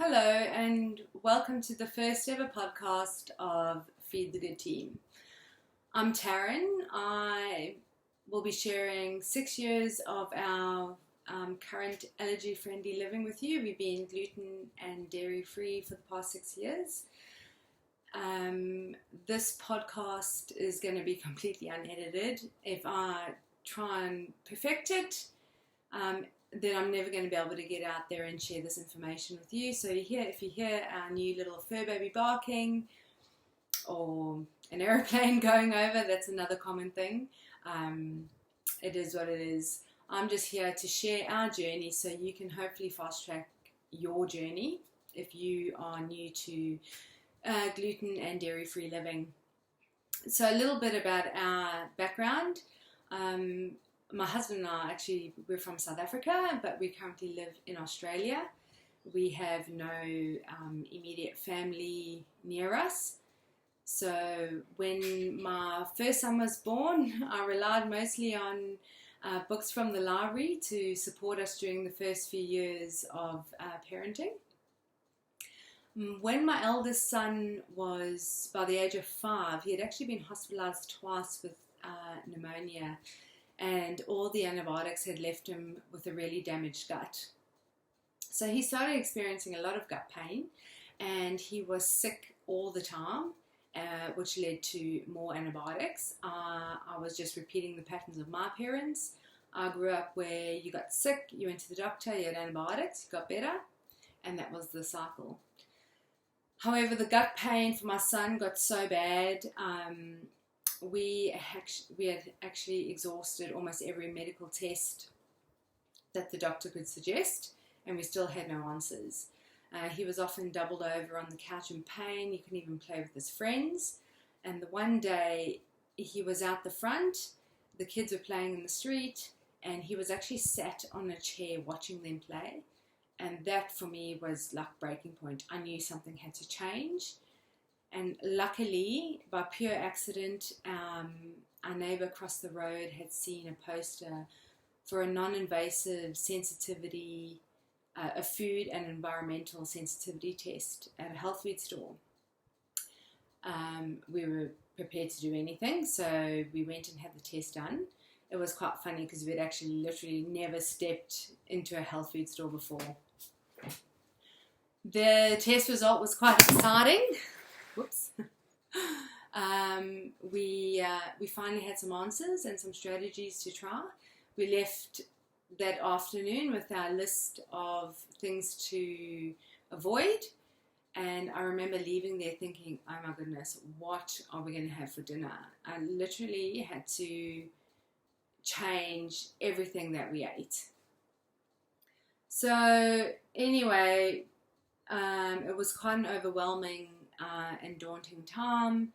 Hello, and welcome to the first ever podcast of Feed the Good Team. I'm Taryn. I will be sharing 6 years of our current allergy-friendly living with you. We've been gluten and dairy-free for the past 6 years. This podcast is going to be completely unedited. If I try and perfect it, then I'm never going to be able to get out there and share this information with you. So if you hear our new little fur baby barking or an aeroplane going over, that's another common thing. It is what it is. I'm just here to share our journey so you can hopefully fast track your journey if you are new to gluten and dairy-free living. So a little bit about our background. My husband and I we're from South Africa, but we currently live in Australia. We have no immediate family near us. So when my first son was born, I relied mostly on books from the library to support us during the first few years of parenting. When my eldest son was by the age of 5, he had actually been hospitalized twice with pneumonia, and all the antibiotics had left him with a really damaged gut. So he started experiencing a lot of gut pain, and he was sick all the time, which led to more antibiotics. I was just repeating the patterns of my parents. I grew up where you got sick, you went to the doctor, you had antibiotics, you got better, and that was the cycle. However, the gut pain for my son got so bad, we had actually exhausted almost every medical test that the doctor could suggest, and we still had no answers. He was often doubled over on the couch in pain. He couldn't even play with his friends. And the one day he was out the front, the kids were playing in the street, and he was actually sat on a chair watching them play. And that for me was like breaking point. I knew something had to change. And luckily, by pure accident, our neighbour across the road had seen a poster for a non-invasive sensitivity, a food and environmental sensitivity test at a health food store. We were prepared to do anything, so we went and had the test done. It was quite funny because we'd actually literally never stepped into a health food store before. The test result was quite exciting. Whoops. We finally had some answers and some strategies to try. We left that afternoon with our list of things to avoid, and I remember leaving there thinking, oh my goodness, what are we going to have for dinner? I literally had to change everything that we ate. So anyway, it was quite an overwhelming and daunting time.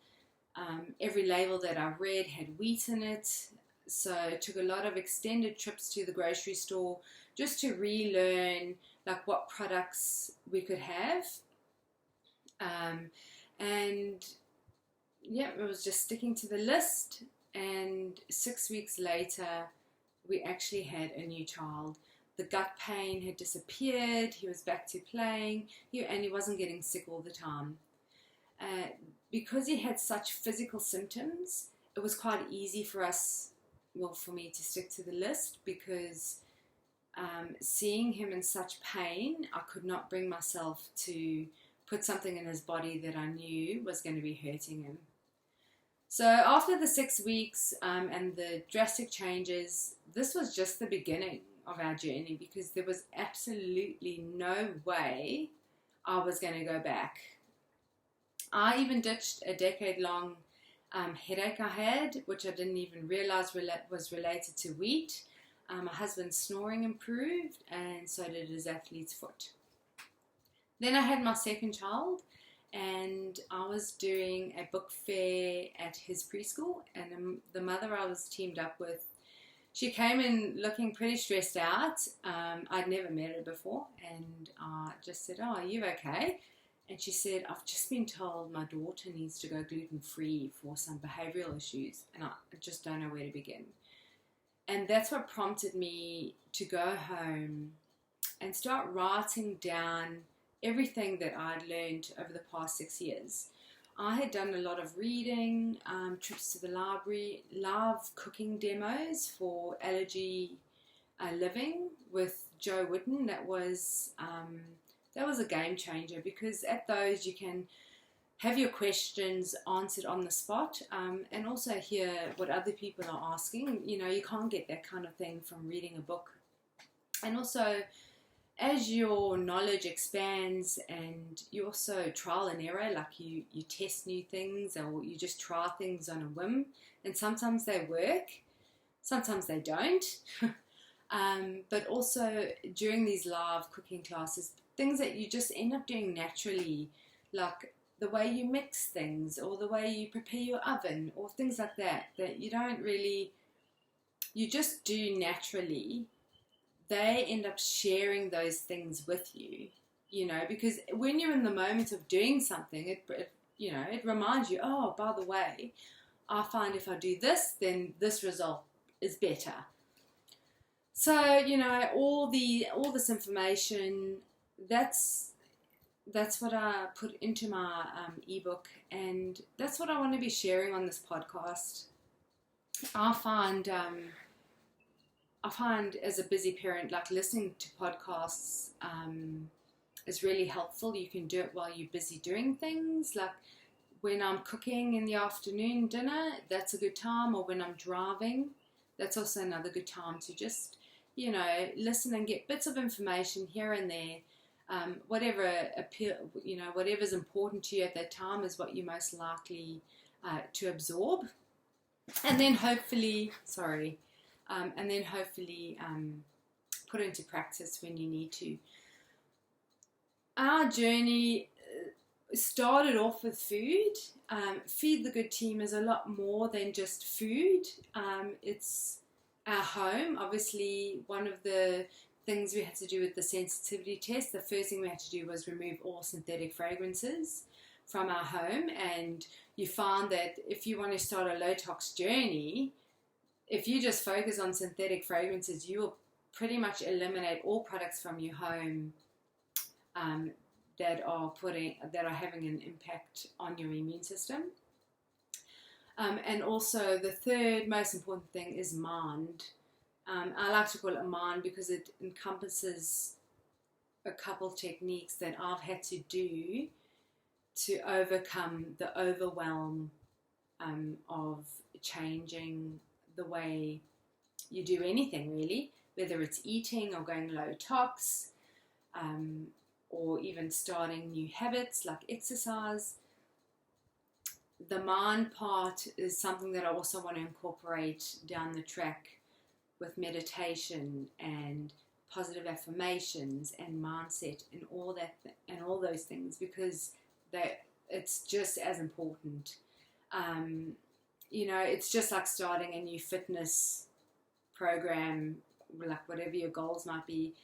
Every label that I read had wheat in it, so it took a lot of extended trips to the grocery store just to relearn like what products we could have. And yeah, it was just sticking to the list, and 6 weeks later we actually had a new child. The gut pain had disappeared, he was back to playing, and he wasn't getting sick all the time. Because he had such physical symptoms, it was quite easy for me to stick to the list, because seeing him in such pain, I could not bring myself to put something in his body that I knew was going to be hurting him. So after the 6 weeks and the drastic changes, this was just the beginning of our journey, because there was absolutely no way I was going to go back. I even ditched a decade-long headache I had, which I didn't even realize was related to wheat. My husband's snoring improved, and so did his athlete's foot. Then I had my second child, and I was doing a book fair at his preschool, and the mother I was teamed up with, she came in looking pretty stressed out. I'd never met her before, and I just said, "Oh, are you okay?" And she said, "I've just been told my daughter needs to go gluten-free for some behavioural issues, and I just don't know where to begin." And that's what prompted me to go home and start writing down everything that I'd learned over the past 6 years. I had done a lot of reading, trips to the library, live cooking demos for Allergy Living with Jo Whitton. That was a game changer, because at those you can have your questions answered on the spot, and also hear what other people are asking. You know, you can't get that kind of thing from reading a book. And also, as your knowledge expands and you also trial and error, like you test new things, or you just try things on a whim, and sometimes they work, sometimes they don't. But also during these live cooking classes, things that you just end up doing naturally, like the way you mix things, or the way you prepare your oven, or things like that, that you don't really, you just do naturally, they end up sharing those things with you, you know, because when you're in the moment of doing something, it reminds you, oh, by the way, I find if I do this, then this result is better. So, you know, all this information, that's what I put into my ebook, and that's what I want to be sharing on this podcast. I find as a busy parent, like, listening to podcasts is really helpful. You can do it while you're busy doing things, like when I'm cooking in the afternoon dinner, that's a good time, or when I'm driving, that's also another good time to just, you know, listen and get bits of information here and there. Whatever's important to you at that time is what you're most likely to absorb, and then hopefully put into practice when you need to. Our journey started off with food. Feed the Good team is a lot more than just food. It's our home. Obviously, one of the things we had to do with the sensitivity test, the first thing we had to do was remove all synthetic fragrances from our home. And you found that if you want to start a low tox journey, if you just focus on synthetic fragrances, you will pretty much eliminate all products from your home that are having an impact on your immune system. And also the third most important thing is mind. I like to call it mind because it encompasses a couple techniques that I've had to do to overcome the overwhelm of changing the way you do anything, really, whether it's eating or going low tox, or even starting new habits like exercise. The mind part is something that I also want to incorporate down the track with meditation and positive affirmations and mindset and all that and all those things, because it's just as important. You know, it's just like starting a new fitness program, like whatever your goals might be.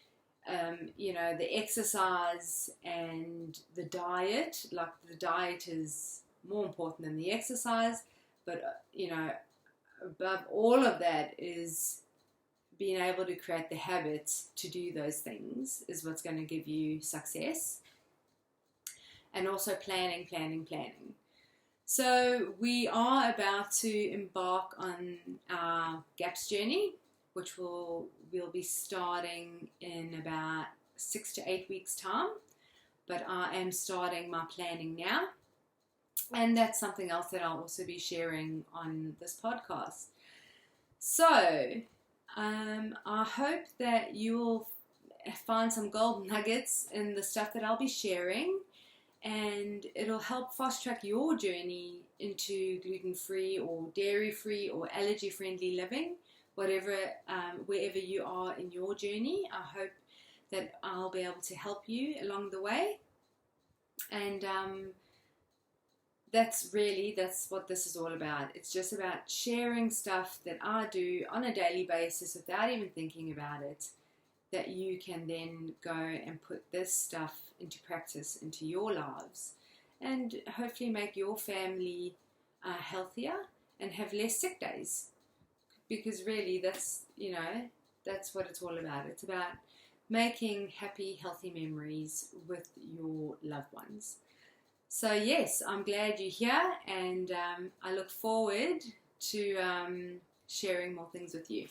You know, the exercise and the diet, like the diet is more important than the exercise, but you know, above all of that is being able to create the habits to do those things is what's going to give you success. And also planning. So we are about to embark on our GAPS journey, which we'll be starting in about 6 to 8 weeks time. But I am starting my planning now. And that's something else that I'll also be sharing on this podcast. So I hope that you will find some gold nuggets in the stuff that I'll be sharing, and it'll help fast track your journey into gluten-free or dairy-free or allergy-friendly living, wherever you are in your journey. I hope that I'll be able to help you along the way. And that's what this is all about. It's just about sharing stuff that I do on a daily basis without even thinking about it, that you can then go and put this stuff into practice into your lives, and hopefully make your family healthier and have less sick days. Because really, that's what it's all about. It's about making happy, healthy memories with your loved ones. So yes, I'm glad you're here, and I look forward to sharing more things with you.